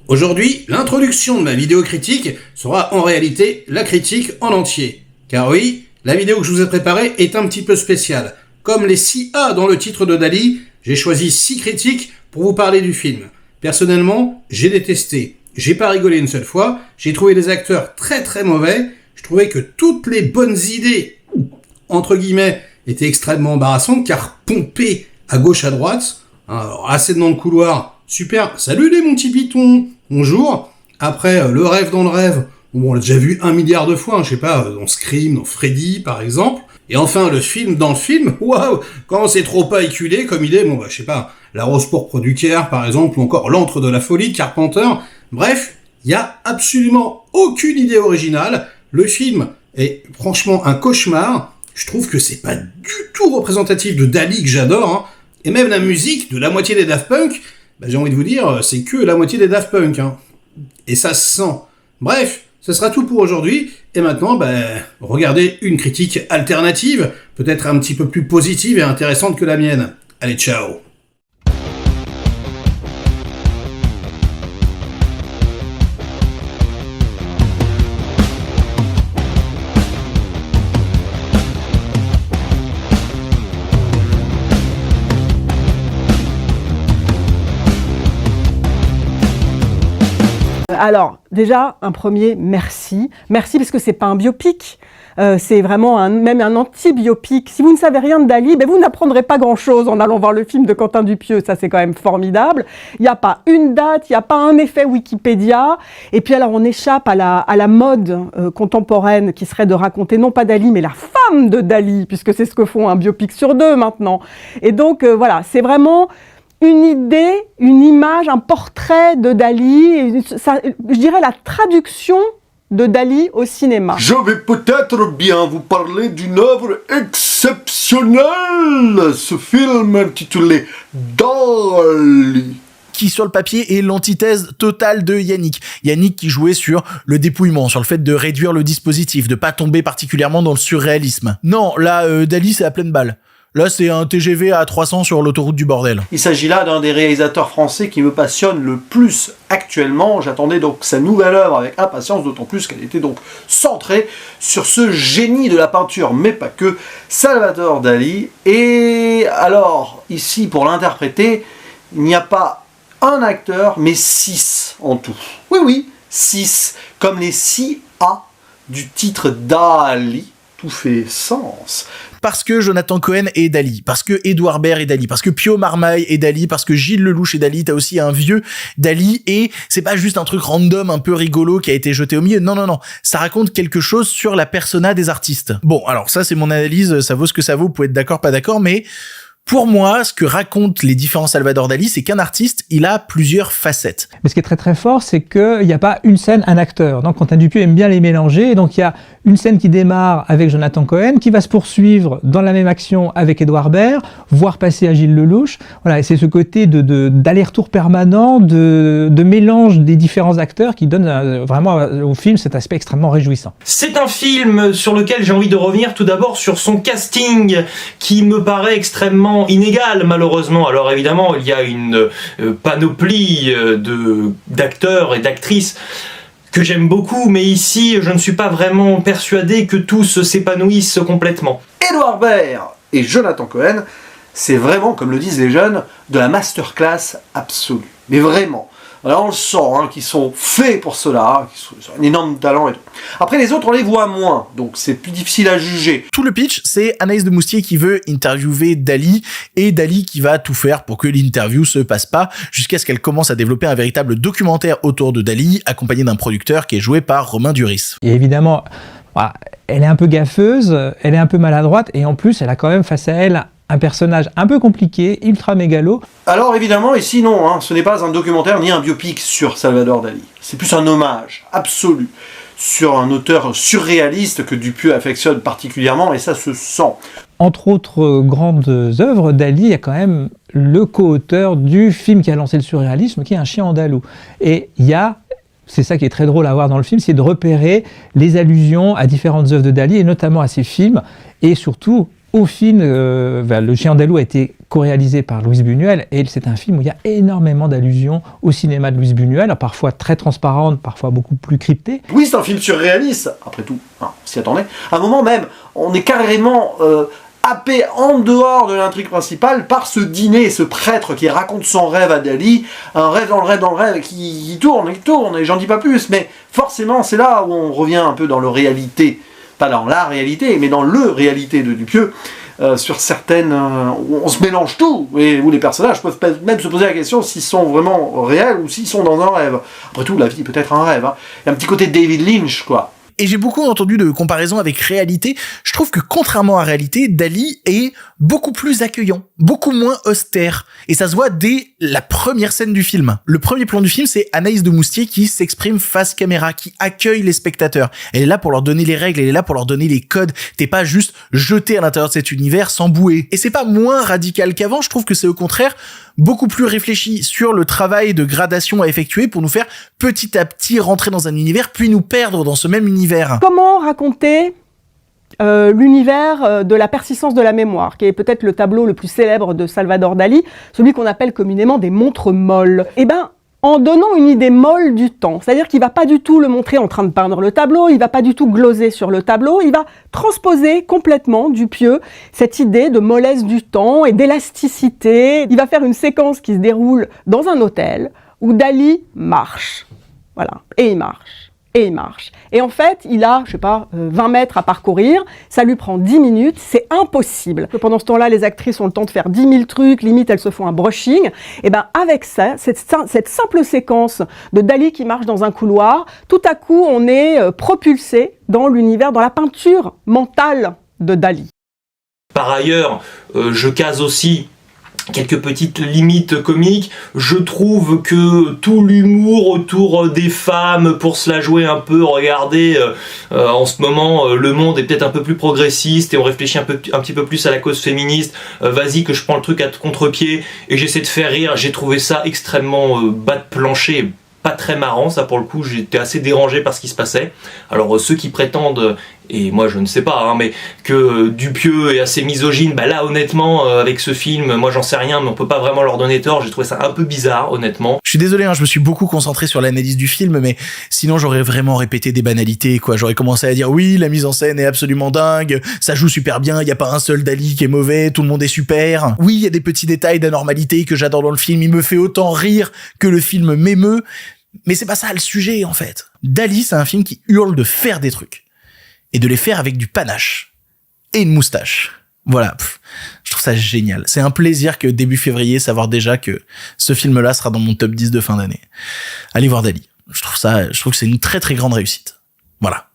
Aujourd'hui, l'introduction de ma vidéo critique sera en réalité la critique en entier. Car oui, la vidéo que je vous ai préparée est un petit peu spéciale. Comme les 6 A dans le titre de Dali, j'ai choisi 6 critiques pour vous parler du film. Personnellement, j'ai détesté. J'ai pas rigolé une seule fois, j'ai trouvé les acteurs très très mauvais, je trouvais que toutes les bonnes idées, entre guillemets, étaient extrêmement embarrassantes car pompées à gauche à droite. Alors, assez de noms de couloir, super, salut les Monty Python, bonjour. Après, le rêve dans le rêve, bon, on l'a déjà vu 1 milliard de fois, je sais pas, dans Scream, dans Freddy par exemple. Et enfin, le film dans le film, waouh, quand c'est trop pas éculé comme idée, bon bah je sais pas, La Rose pourpre du Caire par exemple, ou encore L'Antre de la folie de Carpenter. Bref, il y a absolument aucune idée originale. Le film est franchement un cauchemar. Je trouve que c'est pas du tout représentatif de Dali que j'adore, hein. Et même la musique de la moitié des Daft Punk, bah, j'ai envie de vous dire, c'est que la moitié des Daft Punk, hein. Et ça se sent. Bref, ce sera tout pour aujourd'hui. Et maintenant, regardez une critique alternative, peut-être un petit peu plus positive et intéressante que la mienne. Allez, ciao. Alors, déjà, un premier merci. Merci parce que c'est pas un biopic, c'est vraiment même un anti-biopic. Si vous ne savez rien de Dali, vous n'apprendrez pas grand-chose en allant voir le film de Quentin Dupieux. Ça, c'est quand même formidable. Il n'y a pas une date, il n'y a pas un effet Wikipédia. Et puis alors, on échappe à la mode contemporaine qui serait de raconter non pas Dali, mais la femme de Dali, puisque c'est ce que font un biopic sur 2 maintenant. Et donc, voilà, c'est vraiment une idée, une image, un portrait de Dali, je dirais la traduction de Dali au cinéma. Je vais peut-être bien vous parler d'une œuvre exceptionnelle, ce film intitulé Dali, qui sur le papier est l'antithèse totale de Yannick. Yannick qui jouait sur le dépouillement, sur le fait de réduire le dispositif, de pas tomber particulièrement dans le surréalisme. Non, là, Dali, c'est à pleine balle. Là, c'est un TGV à 300 sur l'autoroute du bordel. Il s'agit là d'un des réalisateurs français qui me passionne le plus actuellement. J'attendais donc sa nouvelle œuvre avec impatience, d'autant plus qu'elle était donc centrée sur ce génie de la peinture, mais pas que, Salvador Dali. Et alors, ici, pour l'interpréter, il n'y a pas un acteur, mais 6 en tout. Oui, oui, 6, comme les 6 A du titre Dali. Tout fait sens. Parce que Jonathan Cohen est Dali, parce que Édouard Baird est Dali, parce que Pio Marmaille est Dali, parce que Gilles Lelouch est Dali, t'as aussi un vieux Dali, et c'est pas juste un truc random, un peu rigolo qui a été jeté au milieu, non, ça raconte quelque chose sur la persona des artistes. Bon, alors ça c'est mon analyse, ça vaut ce que ça vaut, vous pouvez être d'accord, pas d'accord, mais pour moi, ce que racontent les différents Salvador Dali, c'est qu'un artiste, il a plusieurs facettes. Mais ce qui est très très fort, c'est qu'il n'y a pas une scène, un acteur. Donc Quentin Dupieux aime bien les mélanger, et donc il y a une scène qui démarre avec Jonathan Cohen, qui va se poursuivre dans la même action avec Édouard Baird, voire passer à Gilles Lelouch. Voilà, et c'est ce côté d'aller-retour permanent, de mélange des différents acteurs qui donne vraiment au film cet aspect extrêmement réjouissant. C'est un film sur lequel j'ai envie de revenir tout d'abord sur son casting, qui me paraît extrêmement inégal malheureusement. Alors évidemment, il y a une panoplie d'acteurs et d'actrices que j'aime beaucoup, mais ici, je ne suis pas vraiment persuadé que tous s'épanouissent complètement. Édouard Baird et Jonathan Cohen, c'est vraiment, comme le disent les jeunes, de la masterclass absolue. Mais vraiment. Alors on le sent, qu'ils sont faits pour cela, qu'ils sont un énorme talent et tout. Après les autres, on les voit moins, donc c'est plus difficile à juger. Tout le pitch, c'est Anaïs de Moustier qui veut interviewer Dali, et Dali qui va tout faire pour que l'interview se passe pas, jusqu'à ce qu'elle commence à développer un véritable documentaire autour de Dali, accompagné d'un producteur qui est joué par Romain Duris. Et évidemment, elle est un peu gaffeuse, elle est un peu maladroite, et en plus, elle a quand même face à elle un personnage un peu compliqué, ultra mégalo. Alors évidemment, ici non, ce n'est pas un documentaire ni un biopic sur Salvador Dali. C'est plus un hommage absolu sur un auteur surréaliste que Dupieux affectionne particulièrement, et ça se sent. Entre autres grandes œuvres, Dali est quand même le co-auteur du film qui a lancé le surréalisme, qui est Un chien andalou. Et il y a, c'est ça qui est très drôle à voir dans le film, c'est de repérer les allusions à différentes œuvres de Dali, et notamment à ses films, et surtout au film, Le Chien andalou a été co-réalisé par Louise Buñuel, et c'est un film où il y a énormément d'allusions au cinéma de Louise Buñuel, parfois très transparentes, parfois beaucoup plus cryptées. Oui, c'est un film surréaliste, après tout, hein, on s'y attendait. À un moment même, on est carrément happé en dehors de l'intrigue principale par ce dîner, ce prêtre qui raconte son rêve à Dali, un rêve dans le rêve dans le rêve, qui tourne, et j'en dis pas plus, mais forcément c'est là où on revient un peu dans le réalité, pas dans la réalité, mais dans le réalité de Dupieux, sur certaines... où on se mélange tout, et où les personnages peuvent même se poser la question s'ils sont vraiment réels ou s'ils sont dans un rêve. Après tout, la vie peut être un rêve. Hein. Il y a un petit côté David Lynch, quoi. Et j'ai beaucoup entendu de comparaisons avec réalité. Je trouve que contrairement à réalité, Dali est beaucoup plus accueillant, beaucoup moins austère. Et ça se voit dès la première scène du film. Le premier plan du film, c'est Anaïs de Moustier qui s'exprime face caméra, qui accueille les spectateurs. Elle est là pour leur donner les règles, elle est là pour leur donner les codes. T'es pas juste jeté à l'intérieur de cet univers sans bouée. Et c'est pas moins radical qu'avant, je trouve que c'est au contraire beaucoup plus réfléchi sur le travail de gradation à effectuer pour nous faire petit à petit rentrer dans un univers, puis nous perdre dans ce même univers. Comment raconter l'univers de la persistance de la mémoire, qui est peut-être le tableau le plus célèbre de Salvador Dali, celui qu'on appelle communément des montres molles. Eh ben, en donnant une idée molle du temps, c'est-à-dire qu'il va pas du tout le montrer en train de peindre le tableau, il va pas du tout gloser sur le tableau, il va transposer complètement Dupieux cette idée de mollesse du temps et d'élasticité. Il va faire une séquence qui se déroule dans un hôtel où Dali marche. Voilà, et il marche. Et il marche. Et en fait, il a, 20 mètres à parcourir, ça lui prend 10 minutes, c'est impossible. Pendant ce temps-là, les actrices ont le temps de faire 10 000 trucs, limite elles se font un brushing. Et ben avec ça, cette simple séquence de Dali qui marche dans un couloir, tout à coup on est propulsé dans l'univers, dans la peinture mentale de Dali. Par ailleurs, je case aussi quelques petites limites comiques. Je trouve que tout l'humour autour des femmes, pour se la jouer un peu, regardez, en ce moment, le monde est peut-être un peu plus progressiste et on réfléchit un petit peu plus à la cause féministe. Vas-y que je prends le truc à contre-pied et j'essaie de faire rire. J'ai trouvé ça extrêmement bas de plancher. Pas très marrant, ça pour le coup, j'étais assez dérangé par ce qui se passait. Alors ceux qui prétendent, et moi je ne sais pas, hein, mais que Dupieux est assez misogyne, bah là honnêtement, avec ce film, moi j'en sais rien, mais on peut pas vraiment leur donner tort, j'ai trouvé ça un peu bizarre, honnêtement. Je suis désolé, hein, je me suis beaucoup concentré sur l'analyse du film, mais sinon j'aurais vraiment répété des banalités, quoi. J'aurais commencé à dire oui, la mise en scène est absolument dingue, ça joue super bien, y a pas un seul Dali qui est mauvais, tout le monde est super. Oui, il y a des petits détails d'anormalité que j'adore dans le film, il me fait autant rire que le film m'émeut. Mais c'est pas ça le sujet, en fait. Dali, c'est un film qui hurle de faire des trucs. Et de les faire avec du panache. Et une moustache. Voilà. Je trouve ça génial. C'est un plaisir que début février, savoir déjà que ce film-là sera dans mon top 10 de fin d'année. Allez voir Dali. Je trouve que c'est une très très grande réussite. Voilà.